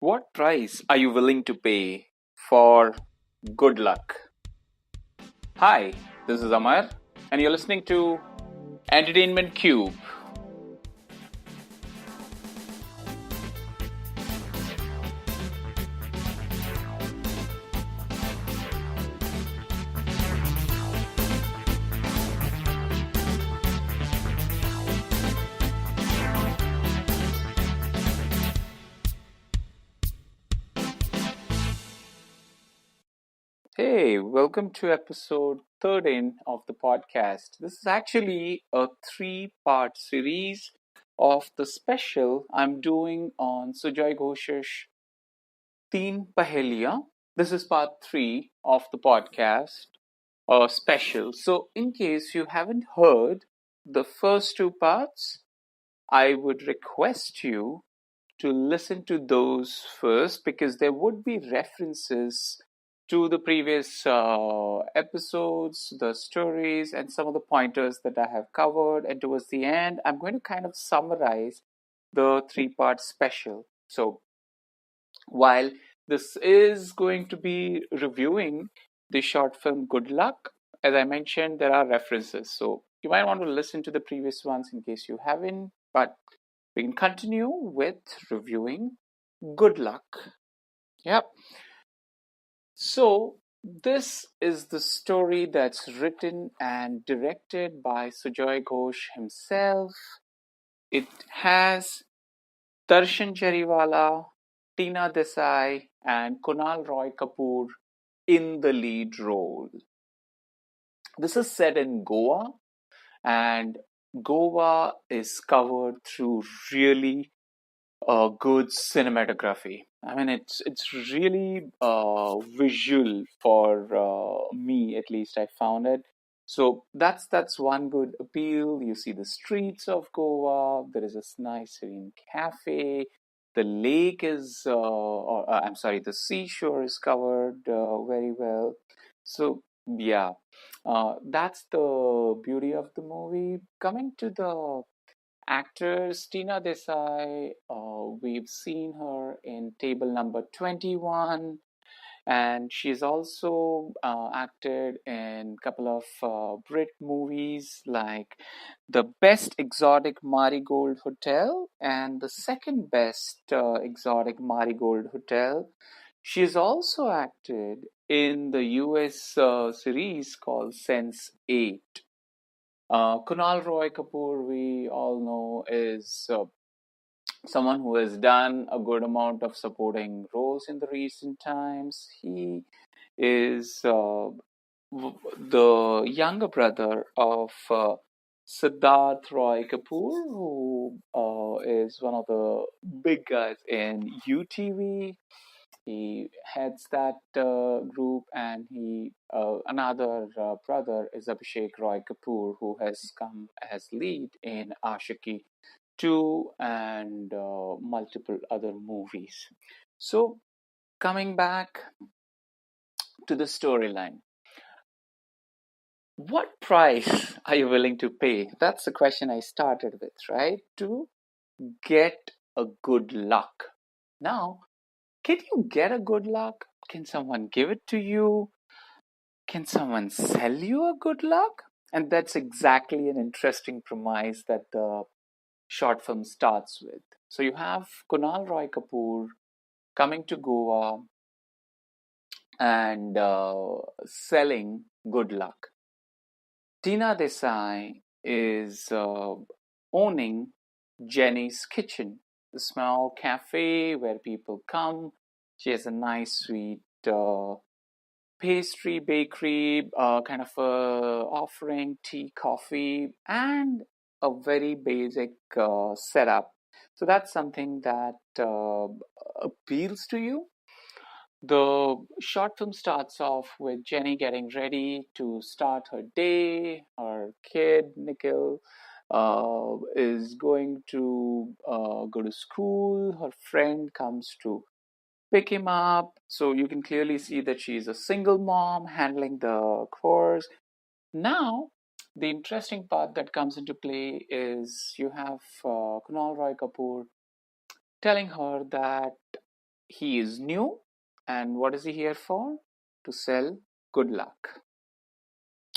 What price are you willing to pay for good luck? Hi, this is Amar, and you're listening to Entertainment Cube. Hey, welcome to episode 13 of the podcast. This is actually a three-part series of the special I'm doing on Sujoy Ghosh's Teen Paheliyan. This is part 3 of the podcast special. So, in case you haven't heard the first two parts, I would request you to listen to those first because there would be references to the previous episodes, the stories, and some of the pointers that I have covered. And towards the end, I'm going to kind of summarize the three-part special. So, while this is going to be reviewing the short film Good Luck, as I mentioned, there are references. So, you might want to listen to the previous ones in case you haven't, but we can continue with reviewing Good Luck. Yep. So, this is the story that's written and directed by Sujoy Ghosh himself. It has Darshan Jariwala, Tina Desai, and Kunal Roy Kapoor in the lead role. This is set in Goa, and Goa is covered through really good cinematography. I mean, it's really visual for me, at least. I found it. So that's one good appeal. You see the streets of Goa. There is a nice serene cafe. The lake is, or I'm sorry, the seashore is covered very well. So yeah, that's the beauty of the movie. Coming to the actors, Tina Desai, we've seen her in Table Number 21, and she's also acted in a couple of Brit movies like The Best Exotic Marigold Hotel and The Second Best Exotic Marigold Hotel. She's also acted in the US series called Sense 8. Kunal Roy Kapoor, we all know, is someone who has done a good amount of supporting roles in the recent times. He is the younger brother of Siddharth Roy Kapoor, who is one of the big guys in UTV. He heads that group, and he another brother is Abhishek Roy Kapoor, who has come as lead in Ashiki 2 and multiple other movies. So, coming back to the storyline, what price are you willing to pay? That's the question I started with, right? To get a good luck. Now, can you get a good luck? Can someone give it to you? Can someone sell you a good luck? And that's exactly an interesting premise that the short film starts with. So you have Kunal Roy Kapoor coming to Goa and selling good luck. Tina Desai is owning Jenny's Kitchen, the small cafe where people come. She has a nice, sweet pastry bakery kind of offering tea, coffee, and a very basic setup. So that's something that appeals to you. The short film starts off with Jenny getting ready to start her day. Her kid, Nikhil, is going to go to school. Her friend comes to pick him up. So you can clearly see that she's a single mom handling the chores. Now, the interesting part that comes into play is you have Kunal Roy Kapoor telling her that he is new, and what is he here for? To sell good luck.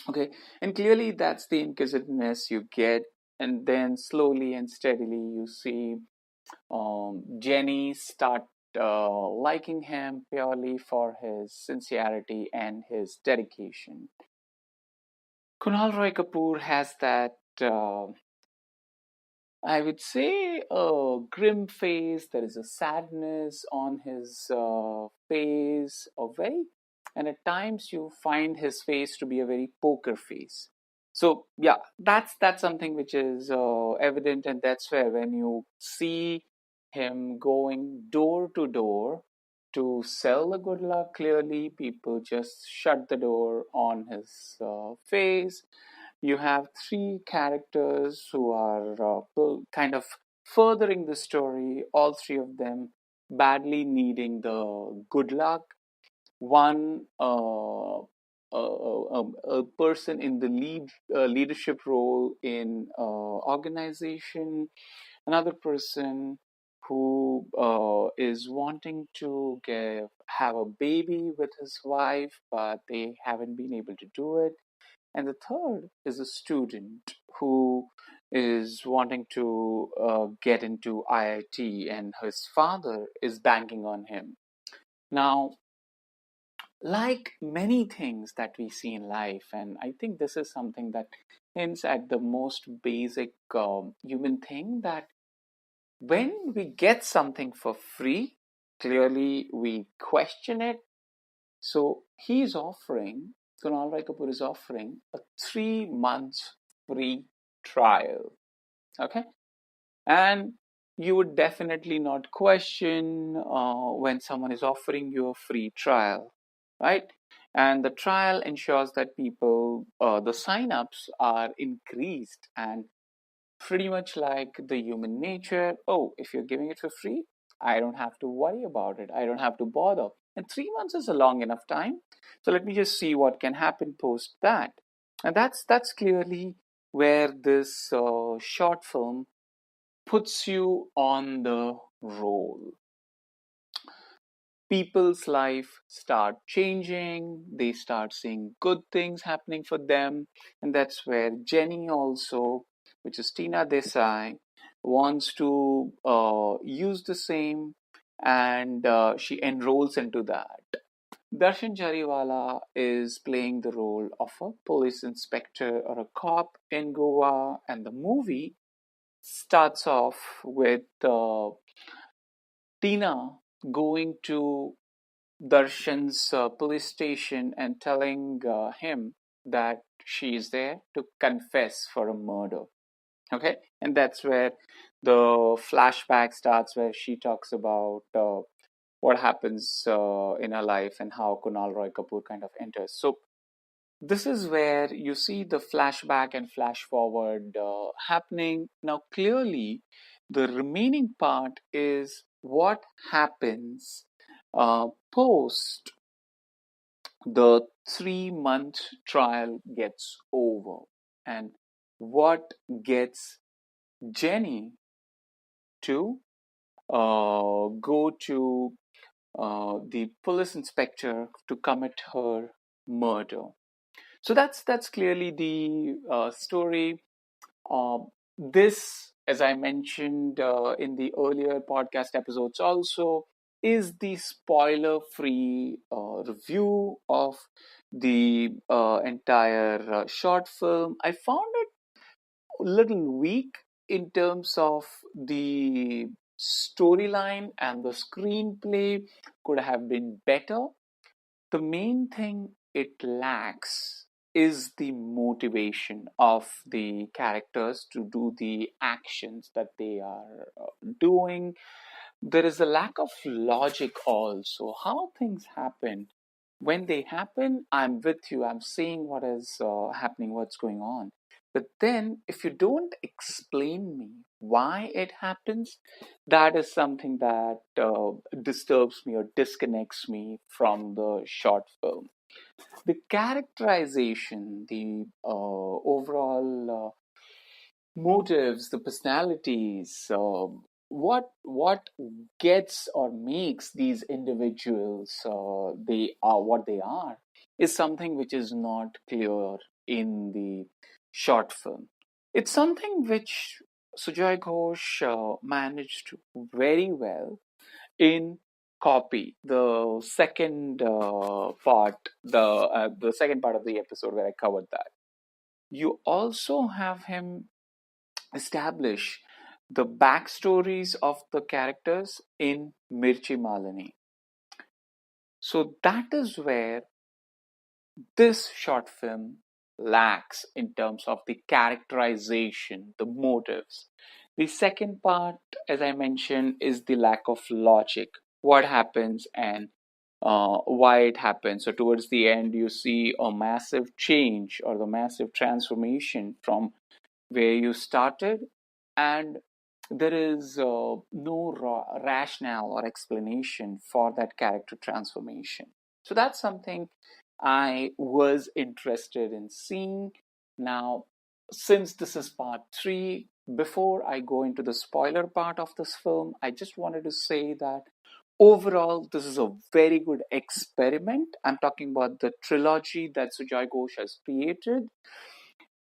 Okay, and clearly that's the inquisitiveness you get, and then slowly and steadily you see Jenny start liking him purely for his sincerity and his dedication. Kunal Roy Kapoor has that, I would say, a grim face. There is a sadness on his face, and at times you find his face to be a very poker face. So yeah, that's something which is evident, and that's where when you see him going door to door to sell the good luck, clearly people just shut the door on his face. You have three characters who are kind of furthering the story, all three of them badly needing the good luck. One, a person in the leadership role in organization, another person who is wanting to have a baby with his wife, but they haven't been able to do it, and the third is a student who is wanting to get into IIT, and his father is banking on him. Now, like many things that we see in life, and I think this is something that hints at the most basic human thing, that when we get something for free, clearly we question it. So he's offering, Kunal Rai Kapoor is offering a 3 month free trial. Okay. And you would definitely not question when someone is offering you a free trial, right? And the trial ensures that the sign-ups are increased, and pretty much like the human nature. Oh, if you're giving it for free, I don't have to worry about it. I don't have to bother. And 3 months is a long enough time. So let me just see what can happen post that. And that's clearly where this short film puts you on the roll. People's life start changing, they start seeing good things happening for them, and that's where Jenny also, which is Tina Desai, wants to use the same, and she enrolls into that. Darshan Jariwala is playing the role of a police inspector or a cop in Goa, and the movie starts off with Tina going to Darshan's police station and telling him that she is there to confess for a murder. Okay, and that's where the flashback starts, where she talks about what happens in her life and how Kunal Roy Kapoor kind of enters. So this is where you see the flashback and flash forward happening. Now, clearly, the remaining part is what happens post the 3 month trial gets over, and what gets Jenny to go to the police inspector to commit her murder. So that's clearly the story. This, as I mentioned in the earlier podcast episodes, also is the spoiler-free review of the entire short film. I found it a little weak in terms of the storyline, and the screenplay could have been better. The main thing it lacks is the motivation of the characters to do the actions that they are doing. There is a lack of logic also. How things happen. When they happen, I'm with you, I'm seeing what is happening, what's going on. But then, if you don't explain me why it happens, that is something that disturbs me or disconnects me from the short film. The characterization, the overall motives, the personalities, what gets or makes these individuals they are what they are is something which is not clear in the short film. It's something which Sujoy Ghosh managed very well in Copy, the second part, the second part of the episode where I covered that. You also have him establish the backstories of the characters in Mirchi Malini. So that is where this short film lacks in terms of the characterization, the motives. The second part, as I mentioned, is the lack of logic. What happens and why it happens. So, towards the end, you see a massive change or the massive transformation from where you started, and there is no rationale or explanation for that character transformation. So that's something I was interested in seeing. Now, since this is part three, before I go into the spoiler part of this film, I just wanted to say that overall, this is a very good experiment. I'm talking about the trilogy that Sujoy Ghosh has created.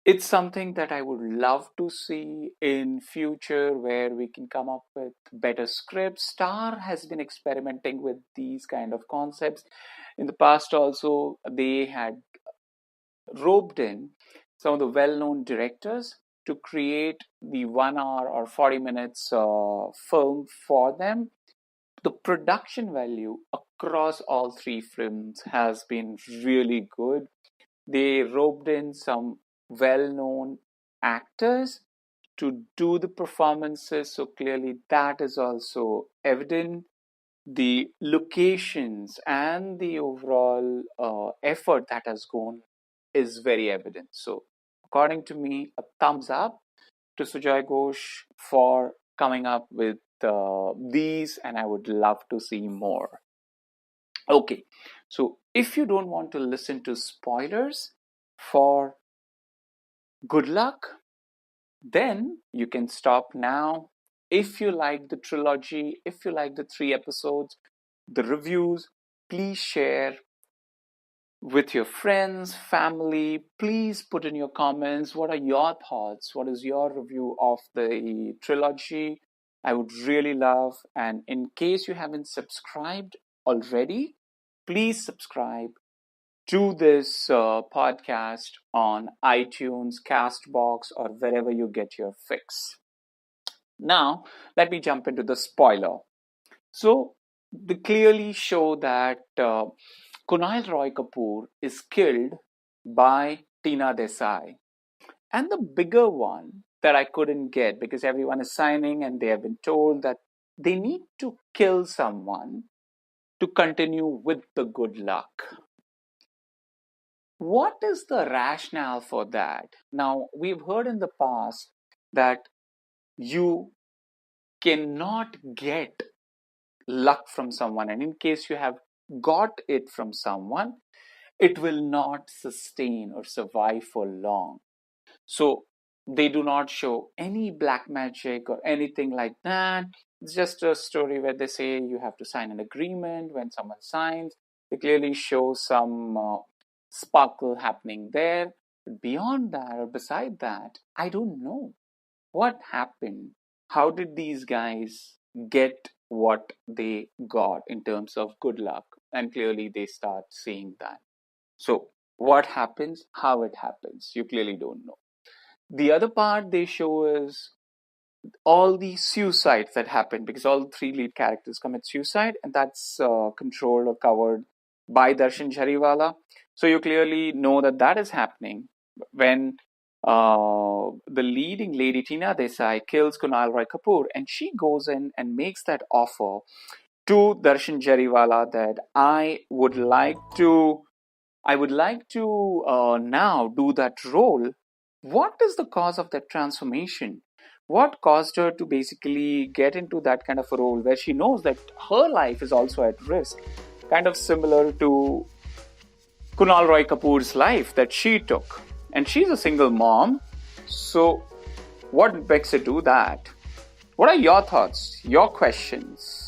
It's something that I would love to see in future where we can come up with better scripts. Star has been experimenting with these kind of concepts. In the past also, they had roped in some of the well-known directors to create the 1 hour or 40 minutes film for them. The production value across all three films has been really good. They roped in some well-known actors to do the performances, so clearly that is also evident. The locations and the overall effort that has gone is very evident. So, according to me, a thumbs up to Sujoy Ghosh for coming up with these, and I would love to see more. Okay, so if you don't want to listen to spoilers for Good Luck, then you can stop now. If you like the trilogy, if you like the 3 episodes, the reviews, please share with your friends, family. Please put in your comments what are your thoughts? What is your review of the trilogy? I would really love. And in case you haven't subscribed already, please subscribe to this podcast on iTunes, Castbox, or wherever you get your fix. Now, let me jump into the spoiler. So, they clearly show that Kunal Roy Kapoor is killed by Tina Desai. And the bigger one that I couldn't get because everyone is signing and they have been told that they need to kill someone to continue with the good luck. What is the rationale for that? Now, we've heard in the past that you cannot get luck from someone, and in case you have got it from someone, it will not sustain or survive for long. So they do not show any black magic or anything like that. It's just a story where they say you have to sign an agreement. When someone signs, they clearly show some sparkle happening there. But beyond that or beside that, I don't know what happened. How did these guys get what they got in terms of good luck? And clearly they start seeing that. So, what happens, how it happens, you clearly don't know. The other part they show is all the suicides that happen because all three lead characters commit suicide, and that's controlled or covered by Darshan Jariwala. So you clearly know that that is happening when the leading lady Tina Desai kills Kunal Roy Kapoor, and she goes in and makes that offer to Darshan Jariwala that I would like to now do that role. What is the cause of that transformation? What caused her to basically get into that kind of a role where she knows that her life is also at risk? Kind of similar to Kunal Roy Kapoor's life that she took. And she's a single mom. So, what makes her do that? What are your thoughts, your questions?